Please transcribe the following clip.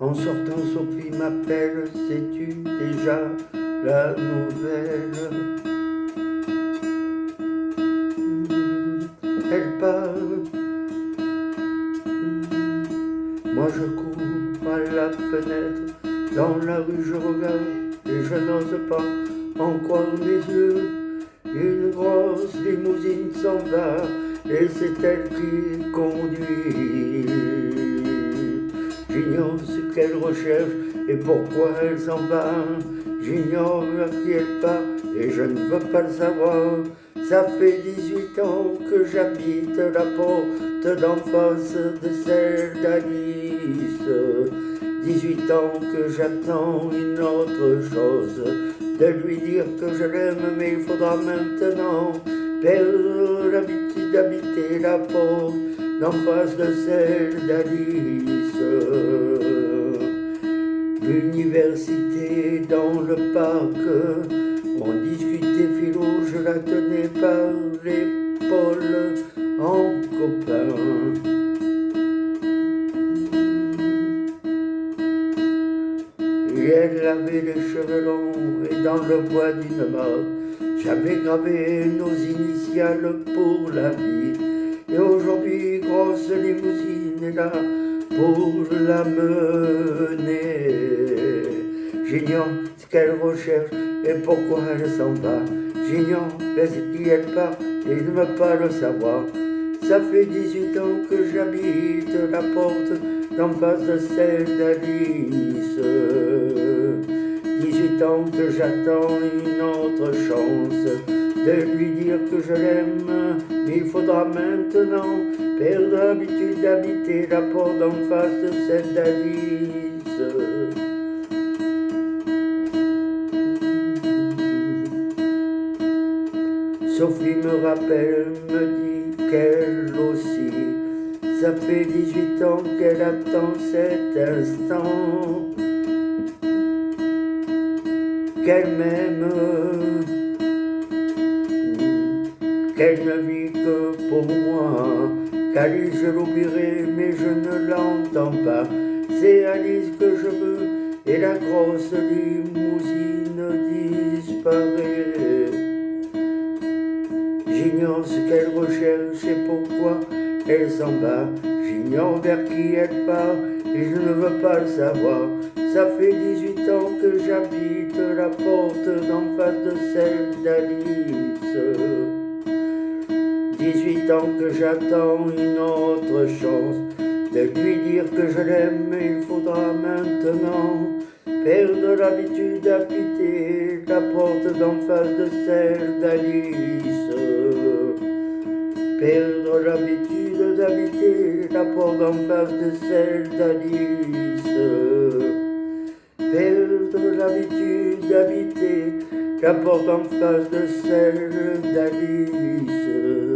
En sortant, Sophie m'appelle, sais-tu déjà la nouvelle? Elle parle. Moi je cours à la fenêtre, dans la rue je regarde, et je n'ose pas en croire mes yeux. Une grosse limousine s'en va, et c'est elle qui conduit. J'ignore ce qu'elle recherche et pourquoi elle s'en va. J'ignore à qui elle part et je ne veux pas le savoir. Ça fait 18 ans que j'habite la porte d'en face de celle d'Alice. 18 ans que j'attends une autre chose, de lui dire que je l'aime, mais il faudra maintenant perdre l'habitude d'habiter la porte d'en face de celle d'Alice. L'université dans le parc, on discutait philo, je la tenais par l'épaule en copain. Et elle avait les cheveux longs et dans le bois d'une mort, j'avais gravé nos initiales pour la vie. Et aujourd'hui, grosse limousine est là pour la mener. J'ignore ce qu'elle recherche et pourquoi elle s'en va. J'ignore vers qui elle part et je ne veux pas le savoir. Ça fait 18 ans que j'habite la porte d'en face de celle d'Alice. 18 ans que j'attends une autre chance de lui dire que je l'aime, mais il faudra maintenant perdre l'habitude d'habiter la porte d'en face de celle d'Alice. Sophie me rappelle, me dit qu'elle aussi, ça fait 18 ans qu'elle attend cet instant, qu'elle m'aime, qu'elle ne vit que pour moi, qu'Alice je l'oublierai mais je ne l'entends pas. C'est Alice que je veux et la grosse limousine disparaît. J'ignore ce qu'elle recherche et pourquoi elle s'en va. J'ignore vers qui elle part et je ne veux pas le savoir. Ça fait 18 ans que j'habite la porte d'en face de celle d'Alice. 18 ans que j'attends une autre chance de lui dire que je l'aime, mais il faudra maintenant perdre l'habitude d'habiter la porte d'en face de celle d'Alice. Perdre l'habitude d'habiter la porte d'en face de celle d'Alice. Perdre l'habitude d'habiter la porte en face de celle d'Alice.